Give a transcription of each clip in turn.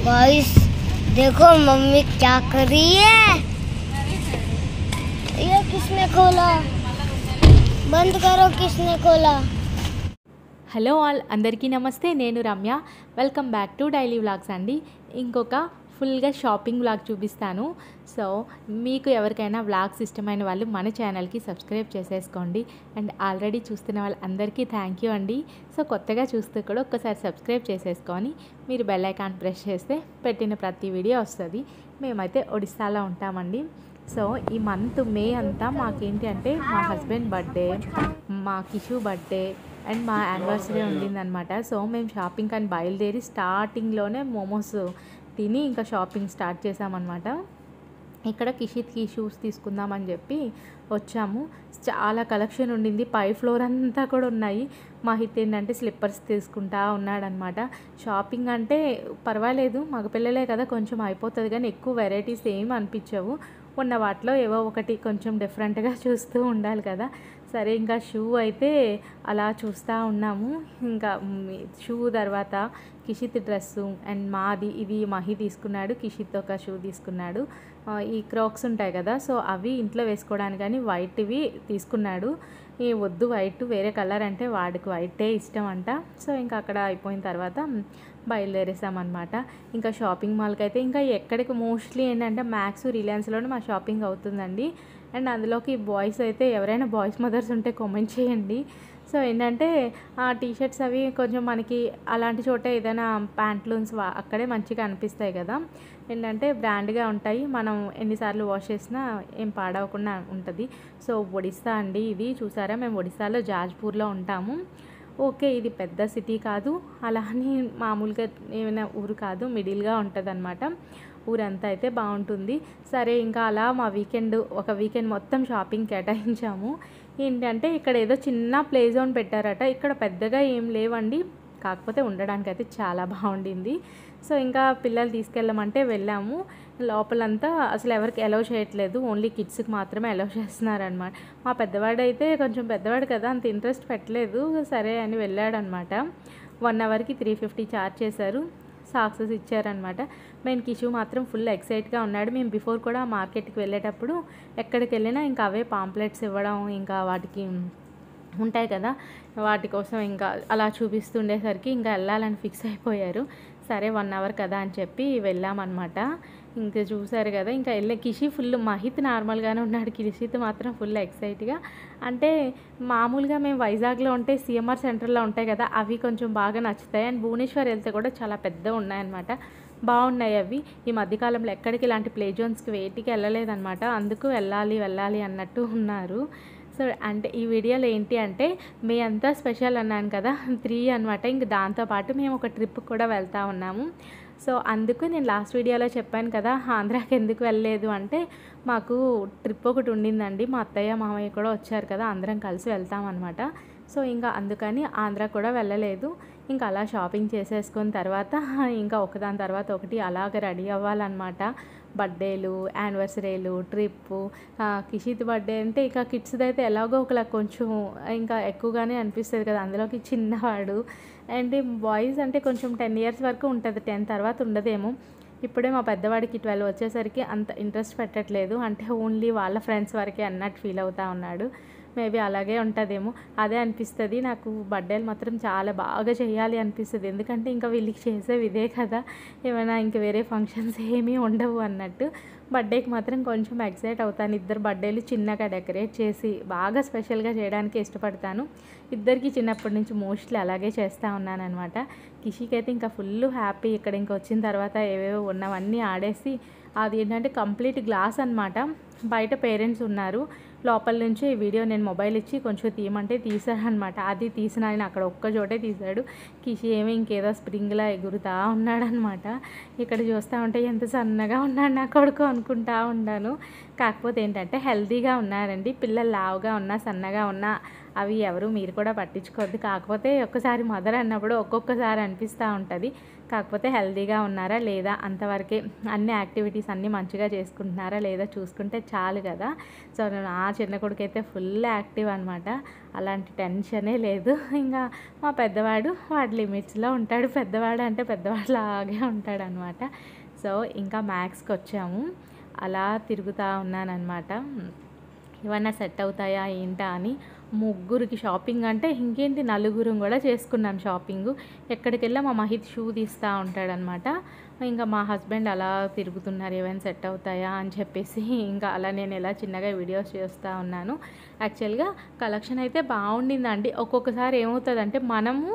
Guys देखो mummy क्या कर रही है। ये किसने खोला? बंद करो, किसने खोला? హలో ఆల్ అందరికీ నమస్తే. నేను Ramya. Welcome back to daily vlogs అండి. ఇంకొక ఫుల్గా షాపింగ్ వ్లాగ్ చూపిస్తాను. సో మీకు ఎవరికైనా వ్లాగ్స్ ఇష్టమైన వాళ్ళు మన ఛానల్కి సబ్స్క్రైబ్ చేసేసుకోండి. అండ్ ఆల్రెడీ చూస్తున్న వాళ్ళందరికీ థ్యాంక్ యూ అండి. సో కొత్తగా చూస్తూ కూడా ఒక్కసారి సబ్స్క్రైబ్ చేసేసుకొని మీరు బెల్ ఐకాన్ ప్రెస్ చేస్తే పెట్టిన ప్రతి వీడియో వస్తుంది. మేమైతే ఒడిస్సాలో ఉంటామండి. సో ఈ మంత్ మే అంతా మాకేంటి అంటే మా హస్బెండ్ బర్త్డే, మా కిషు బర్త్డే అండ్ మా యానివర్సరీ ఉండిందనమాట. సో మేము షాపింగ్ అని బయలుదేరి స్టార్టింగ్లోనే మోమోస్ తిని ఇంకా షాపింగ్ స్టార్ట్ చేసామన్నమాట. ఇక్కడ కిషిత్కి షూస్ తీసుకుందామని చెప్పి వచ్చాము. చాలా కలెక్షన్ ఉండింది, పై ఫ్లోర్ అంతా కూడా ఉన్నాయి. మా హిత్ ఏంటంటే స్లిప్పర్స్ తీసుకుంటా ఉన్నాడనమాట. షాపింగ్ అంటే పర్వాలేదు, మగపిల్లలే కదా కొంచెం అయిపోతుంది, కానీ ఎక్కువ వెరైటీస్ ఏమి అనిపించవు. ఉన్న వాటిలో ఏవో ఒకటి కొంచెం డిఫరెంట్గా చూస్తూ ఉండాలి కదా. సరే ఇంకా షూ అయితే అలా చూస్తూ ఉన్నాము. ఇంకా షూ తర్వాత కిషిత్ డ్రెస్సు అండ్ మాది ఇది మహి తీసుకున్నాడు. కిషిత్ ఒక షూ తీసుకున్నాడు. ఈ క్రాక్స్ ఉంటాయి కదా, సో అవి ఇంట్లో వేసుకోవడానికి కానీ వైట్వి తీసుకున్నాడు. ఈ వద్దు వైట్, వేరే కలర్ అంటే వాడికి వైటే ఇష్టం అంట. సో ఇంకా అక్కడ అయిపోయిన తర్వాత బయలుదేరేసామన్నమాట. ఇంకా షాపింగ్ మాల్కి అయితే ఇంకా ఎక్కడికి మోస్ట్లీ ఏంటంటే మ్యాక్స్ రిలయన్స్లోనే మా షాపింగ్ అవుతుందండి. అండ్ అందులోకి బాయ్స్ అయితే ఎవరైనా బాయ్స్ మదర్స్ ఉంటే కామెంట్ చేయండి. సో ఏంటంటే ఆ టీషర్ట్స్ అవి కొంచెం మనకి అలాంటి చోట ఏదైనా ప్యాంట్లూన్స్ అక్కడే మంచిగా అనిపిస్తాయి కదా. ఏంటంటే బ్రాండ్గా ఉంటాయి, మనం ఎన్నిసార్లు వాష్ చేసినా ఏం పాడవకుండా ఉంటుంది. సో ఒడిస్సా అండి ఇది, చూసారా మేము ఒడిస్సాలో జాజ్పూర్లో ఉంటాము. ఓకే, ఇది పెద్ద సిటీ కాదు, అలా అని మామూలుగా ఏమైనా ఊరు కాదు, మిడిల్గా ఉంటుంది అనమాట. ఊరంతా అయితే బాగుంటుంది. సరే ఇంకా అలా మా ఒక వీకెండ్ మొత్తం షాపింగ్ కేటాయించాము. ఏంటంటే ఇక్కడ ఏదో చిన్న ప్లే జోన్ పెట్టారట, ఇక్కడ పెద్దగా ఏం లేవండి, కాకపోతే ఉండడానికి అయితే చాలా బాగుండింది. సో ఇంకా పిల్లలు తీసుకెళ్ళమంటే వెళ్ళాము. లోపలంతా అసలు ఎవరికి అలౌ చేయట్లేదు, ఓన్లీ కిడ్స్కి మాత్రమే అలౌ చేస్తున్నారనమాట. మా పెద్దవాడైతే కొంచెం పెద్దవాడు కదా, అంత ఇంట్రెస్ట్ పెట్టలేదు. సరే అని వెళ్ళాడనమాట. 1 అవర్కి 350 ఛార్జ్ చేశారు. సాక్సెస్ ఇచ్చారనమాట. మేము కిషు మాత్రం ఫుల్ ఎక్సైట్గా ఉన్నాడు. మేము బిఫోర్ కూడా మార్కెట్కి వెళ్ళేటప్పుడు ఎక్కడికి వెళ్ళినా ఇంకా అవే పాంప్లెట్స్ ఇవ్వడం, ఇంకా వాటికి ఉంటాయి కదా, వాటి కోసం ఇంకా అలా చూపిస్తుండేసరికి ఇంకా వెళ్ళాలని ఫిక్స్ అయిపోయారు. సరే 1 అవర్ కదా అని చెప్పి వెళ్ళామన్నమాట. ఇంకా చూసారు కదా, ఇంకా కిషి ఫుల్, మహిత్ నార్మల్గానే ఉన్నాడు, కిషిత్ మాత్రం ఫుల్ ఎక్సైట్గా. అంటే మామూలుగా మేము వైజాగ్లో ఉంటే సిఎంఆర్ సెంటర్లో ఉంటాయి కదా, అవి కొంచెం బాగా నచ్చుతాయి. అండ్ భువనేశ్వర్ వెళ్తే కూడా చాలా పెద్ద ఉన్నాయన్నమాట, బాగున్నాయి అవి. ఈ మధ్యకాలంలో ఎక్కడికి ఇలాంటి ప్లే జోన్స్కి వేటికి వెళ్ళలేదన్నమాట, అందుకు వెళ్ళాలి అన్నట్టు ఉన్నారు. సో అంటే ఈ వీడియోలో ఏంటి అంటే మే అంతా స్పెషల్ అన్నాను కదా, 3 అనమాట. ఇంక దాంతోపాటు మేము ఒక ట్రిప్ కూడా వెళ్తూ ఉన్నాము. సో అందుకు నేను లాస్ట్ వీడియోలో చెప్పాను కదా ఆంధ్రాకి ఎందుకు వెళ్ళలేదు అంటే, మాకు ట్రిప్ ఒకటి ఉండిందండి, మా అత్తయ్య మామయ్య కూడా వచ్చారు కదా, అందరం కలిసి వెళ్తామన్నమాట. సో ఇంకా అందుకని ఆంధ్ర కూడా వెళ్ళలేదు. ఇంకా అలా షాపింగ్ చేసేసుకున్న తర్వాత ఇంకా ఒకదాని తర్వాత ఒకటి అలాగ రెడీ అవ్వాలన్నమాట. బర్త్డేలు, యానివర్సరీలు, ట్రిప్పు. కిషిత్ బర్త్డే అంటే ఇక కిడ్స్ది అయితే ఎలాగో ఒకలా కొంచెం ఇంకా ఎక్కువగానే అనిపిస్తుంది కదా, అందులోకి చిన్నవాడు. అండ్ బాయ్స్ అంటే కొంచెం 10 ఇయర్స్ వరకు ఉంటుంది, 10 తర్వాత ఉండదేమో. ఇప్పుడే మా పెద్దవాడికి 12 వచ్చేసరికి అంత ఇంట్రెస్ట్ పెట్టట్లేదు, అంటే ఓన్లీ వాళ్ళ ఫ్రెండ్స్ వరకే అన్నట్టు ఫీల్ అవుతూ ఉన్నాడు. మేబీ అలాగే ఉంటుందేమో, అదే అనిపిస్తుంది నాకు. బర్త్డేలు మాత్రం చాలా బాగా చేయాలి అనిపిస్తుంది, ఎందుకంటే ఇంకా వీళ్ళకి చేసేవి ఇదే కదా, ఏమైనా ఇంక వేరే ఫంక్షన్స్ ఏమీ ఉండవు అన్నట్టు. బర్త్డేకి మాత్రం కొంచెం ఎక్సైట్ అవుతాను. ఇద్దరు బర్త్డేలు చిన్నగా డెకరేట్ చేసి బాగా స్పెషల్గా చేయడానికి ఇష్టపడతాను. ఇద్దరికి చిన్నప్పటి నుంచి మోస్ట్లీ అలాగే చేస్తూ ఉన్నాను అనమాట. కిషికి అయితే ఇంకా ఫుల్ హ్యాపీ. ఇక్కడ ఇంకా వచ్చిన తర్వాత ఏవేవో ఉన్నవన్నీ ఆడేసి, అది ఏంటంటే కంప్లీట్ గ్లాస్ అనమాట. బయట పేరెంట్స్ ఉన్నారు, లోపల నుంచి ఈ వీడియో నేను మొబైల్ ఇచ్చి కొంచెం తీయమంటే తీసాడనమాట. అది తీసిన ఆయన అక్కడ ఒక్క చోటే తీశాడు. కిషి ఏమో ఇంకేదో స్ప్రింగ్లా ఎగురుతూ ఉన్నాడనమాట. ఇక్కడ చూస్తూ ఉంటే ఎంత సన్నగా ఉన్నాడు నా కొడుకు అనుకుంటా ఉన్నాను. కాకపోతే ఏంటంటే హెల్తీగా ఉన్నారండి పిల్లలు, లావుగా ఉన్నా సన్నగా ఉన్నా అవి ఎవరు మీరు కూడా పట్టించుకోవద్దు. కాకపోతే ఒక్కసారి మదర్ అన్నప్పుడు ఒక్కొక్కసారి అనిపిస్తూ ఉంటుంది. కాకపోతే హెల్తీగా ఉన్నారా లేదా, అంతవరకే అన్ని యాక్టివిటీస్ అన్నీ మంచిగా చేసుకుంటున్నారా లేదా చూసుకుంటే చాలు కదా. సో నా చిన్న కొడుకైతే ఫుల్ యాక్టివ్ అనమాట. అలాంటి టెన్షనే లేదు. ఇంకా మా పెద్దవాడు వాడి లిమిట్స్లో ఉంటాడు. పెద్దవాడు అంటే పెద్దవాడిలాగే ఉంటాడు అనమాట. సో ఇంకా మ్యాక్స్కి వచ్చాము. అలా తిరుగుతూ ఉన్నానన్నమాట. ఏమన్నా సెట్ అవుతాయా ఏంటా అని. ముగ్గురికి షాపింగ్ అంటే ఇంకేంటి, నలుగురం కూడా చేసుకున్నాం షాపింగు. ఎక్కడికి వెళ్ళా మా మహిత్ షూ తీస్తూ ఉంటాడనమాట. ఇంకా మా హస్బెండ్ అలా తిరుగుతున్నారు ఏమైనా సెట్ అవుతాయా అని చెప్పేసి. ఇంకా అలా నేను ఎలా చిన్నగా వీడియోస్ చేస్తూ ఉన్నాను. యాక్చువల్గా కలెక్షన్ అయితే బాగుండిందండి. ఒక్కొక్కసారి ఏమవుతుందంటే మనము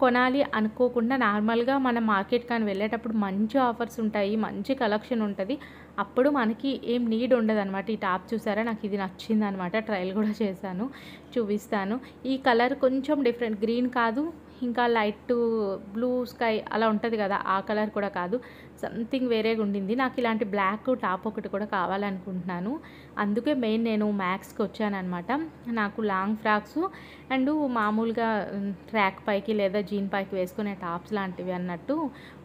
కొనాలి అనుకోకుండా నార్మల్గా మనం మార్కెట్ కానీ వెళ్ళేటప్పుడు మంచి ఆఫర్స్ ఉంటాయి, మంచి కలెక్షన్ ఉంటుంది. అప్పుడు మనకి ఏం నీడ్ ఉండదు అనమాట. ఈ టాప్ చూసారా, నాకు ఇది నచ్చింది అనమాట. ట్రయల్ కూడా చేశాను, చూపిస్తాను. ఈ కలర్ కొంచెం డిఫరెంట్, గ్రీన్ కాదు, ఇంకా లైట్ బ్లూ స్కై అలా ఉంటుంది కదా, ఆ కలర్ కూడా కాదు, సంథింగ్ వేరేగా ఉండింది. నాకు ఇలాంటి బ్లాక్ టాప్ ఒకటి కూడా కావాలనుకుంటున్నాను. అందుకే మెయిన్ నేను మ్యాక్స్కి వచ్చానమాట. నాకు లాంగ్ ఫ్రాక్స్ అండ్ మామూలుగా ట్రాక్ పైకి లేదా జీన్ పైకి వేసుకునే టాప్స్ లాంటివి అన్నట్టు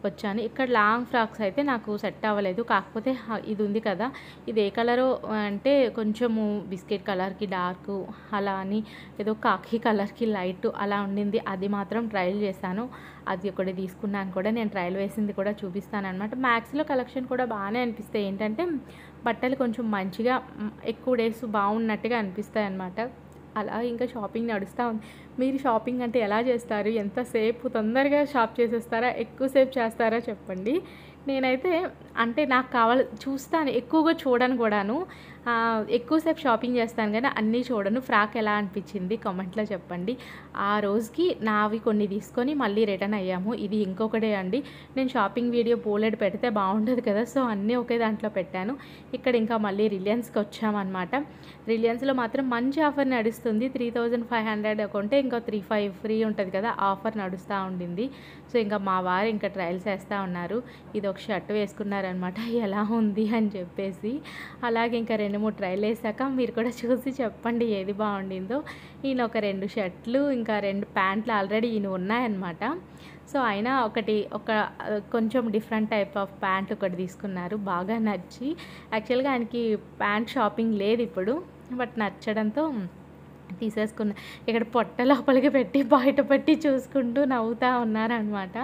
వచ్చాను. ఇక్కడ లాంగ్ ఫ్రాక్స్ అయితే నాకు సెట్ అవ్వలేదు. కాకపోతే ఇది ఉంది కదా, ఇది ఏ కలరో అంటే కొంచెము బిస్కెట్ కలర్కి డార్క్ అలా అని, ఏదో కాకి కలర్కి లైట్ అలా ఉండింది. అది మాత్రం ట్రయల్ చేశాను. అది ఒకటి తీసుకున్నాను కూడా. నేను ట్రయల్ వేసింది కూడా చూపిస్తాను అనమాట. మ్యాక్స్లో కలెక్షన్ కూడా బాగానే అనిపిస్తాయి. ఏంటంటే బట్టలు కొంచెం మంచిగా ఎక్కువ డేస్ బాగున్నట్టుగా అనిపిస్తాయి అన్నమాట. అలా ఇంకా షాపింగ్ నడుస్తూ ఉంది. మీరు షాపింగ్ అంటే ఎలా చేస్తారు? ఎంతసేపు తొందరగా షాప్ చేసేస్తారా, ఎక్కువసేపు చేస్తారా చెప్పండి. నేనైతే అంటే నాకు కావాలి చూస్తాను, ఎక్కువగా చూడను కూడాను. ఎక్కువసేపు షాపింగ్ చేస్తాను కానీ అన్నీ చూడను. ఫ్రాక్ ఎలా అనిపించింది కామెంట్లో చెప్పండి. ఆ రోజుకి నావి కొన్ని తీసుకొని మళ్ళీ రిటర్న్ అయ్యాము. ఇది ఇంకొకటే అండి. నేను షాపింగ్ వీడియో బోలెడ్ పెడితే బాగుంటుంది కదా, సో అన్నీ ఒకే దాంట్లో పెట్టాను. ఇక్కడ ఇంకా మళ్ళీ రిలయన్స్కి వచ్చామన్నమాట. రిలయన్స్లో మాత్రం మంచి ఆఫర్ నడుస్తుంది. 3500 కొంటే ఇంకా 35 ఫ్రీ ఉంటుంది కదా, ఆఫర్ నడుస్తూ ఉండింది. సో ఇంకా మా వారు ఇంకా ట్రయల్స్ వేస్తూ ఉన్నారు. ఇది ఒక షర్ట్ వేసుకున్నారనమాట, ఎలా ఉంది అని చెప్పేసి. అలాగే ఇంకా 2-3 ట్రయల్ వేసాక మీరు కూడా చూసి చెప్పండి ఏది బాగుండిందో. ఈయన ఒక 2 షర్ట్లు ఇంకా 2 ప్యాంట్లు ఆల్రెడీ ఈయన ఉన్నాయన్నమాట. సో ఆయన ఒక కొంచెం డిఫరెంట్ టైప్ ఆఫ్ ప్యాంట్ ఒకటి తీసుకున్నారు, బాగా నచ్చి. యాక్చువల్గా ఆయనకి ప్యాంట్ షాపింగ్ లేదు ఇప్పుడు, బట్ నచ్చడంతో తీసేసుకున్నా. ఇక్కడ పొట్ట లోపలికి పెట్టి బయట పెట్టి చూసుకుంటూ నవ్వుతూ ఉన్నారనమాట.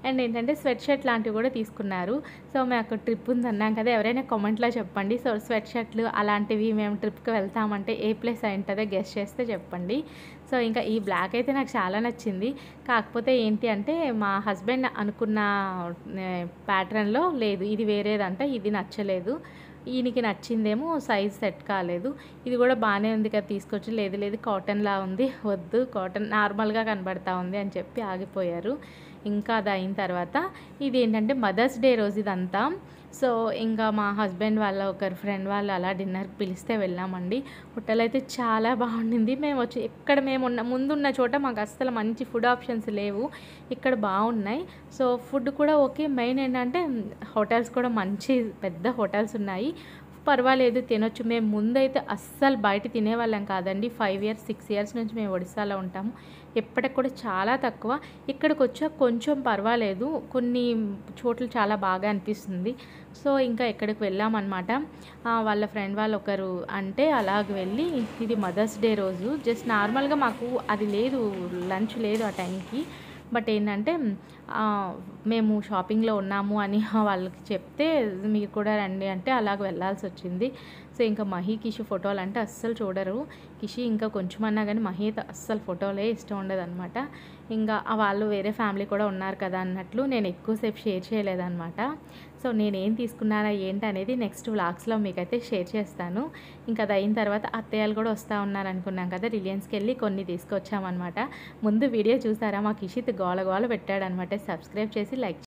అండ్ ఏంటంటే స్వెట్ షర్ట్ లాంటివి కూడా తీసుకున్నారు. సో మేము అక్కడ ట్రిప్ ఉందన్నాం కదా, ఎవరైనా కామెంట్లో చెప్పండి. సో స్వెట్ షర్ట్లు అలాంటివి మేము ట్రిప్కి వెళ్తామంటే ఏ ప్లేస్ అయి ఉంటుందో గెస్ చేస్తే చెప్పండి. సో ఇంకా ఈ బ్లాక్ అయితే నాకు చాలా నచ్చింది. కాకపోతే ఏంటి అంటే మా హస్బెండ్ అనుకున్న ప్యాటర్న్లో లేదు, ఇది వేరేదంట, ఇది నచ్చలేదు. ఈయనకి నచ్చిందేమో సైజ్ సెట్ కాలేదు. ఇది కూడా బాగానే ఉంది కదా తీసుకొచ్చి, లేదు కాటన్లా ఉంది, వద్దు కాటన్ నార్మల్గా కనబడతా ఉంది అని చెప్పి ఆగిపోయారు. ఇంకా అది అయిన తర్వాత ఇది ఏంటంటే మదర్స్ డే రోజు ఇదంతా. సో ఇంకా మా హస్బెండ్ వాళ్ళ ఒకరు ఫ్రెండ్ వాళ్ళు అలా డిన్నర్కి పిలిస్తే వెళ్ళామండి. హోటల్ అయితే చాలా బాగుండింది. మేము వచ్చి ఇక్కడ మేము ముందున్న చోట మాకు అస్సలు మంచి ఫుడ్ ఆప్షన్స్ లేవు, ఇక్కడ బాగున్నాయి. సో ఫుడ్ కూడా ఓకే. మెయిన్ ఏంటంటే హోటల్స్ కూడా మంచి పెద్ద హోటల్స్ ఉన్నాయి, పర్వాలేదు తినొచ్చు. మేము ముందైతే అస్సలు బయట తినేవాళ్ళం కాదండి. 5 ఇయర్స్ 6 ఇయర్స్ నుంచి మేము ఒడిశాలో ఉంటాము. ఎప్పటికి కూడా చాలా తక్కువ. ఇక్కడికి వచ్చాక కొంచెం పర్వాలేదు, కొన్ని చోట్ల చాలా బాగా అనిపిస్తుంది. సో ఇంకా ఎక్కడికి వెళ్ళామన్నమాట. వాళ్ళ ఫ్రెండ్ వాళ్ళు ఒకరు అంటే అలాగ వెళ్ళి, ఇది మదర్స్ డే రోజు జస్ట్ నార్మల్గా మాకు అది లేదు, లంచ్ లేదు ఆ టైంకి. బట్ ఏంటంటే మేము షాపింగ్లో ఉన్నాము అని వాళ్ళకి చెప్తే మీరు కూడా రండి అంటే అలాగ వెళ్ళాల్సి వచ్చింది. సో ఇంకా మహి కిషి ఫోటోలు అంటే అస్సలు చూడరు. కిషి ఇంకా కొంచెం అన్నా కానీ మహి అయితే అస్సలు ఫోటోలే ఇష్టం ఉండదు అనమాట. ఇంకా వాళ్ళు వేరే ఫ్యామిలీ కూడా ఉన్నారు కదా అన్నట్లు నేను ఎక్కువసేపు షేర్ చేయలేదన్నమాట. సో నేనేం తీసుకున్నానా ఏంటి అనేది నెక్స్ట్ వ్లాగ్స్లో మీకైతే షేర్ చేస్తాను. ఇంకా అది అయిన తర్వాత అత్తయ్యలు కూడా వస్తూ ఉన్నారు అనుకున్నాం కదా, రిలయన్స్కి వెళ్ళి కొన్ని తీసుకొచ్చామన్నమాట. ముందు వీడియో చూసారా, మా కిషిత్ గోల పెట్టాడనమాట. సబ్స్క్రైబ్ చేసి లైక్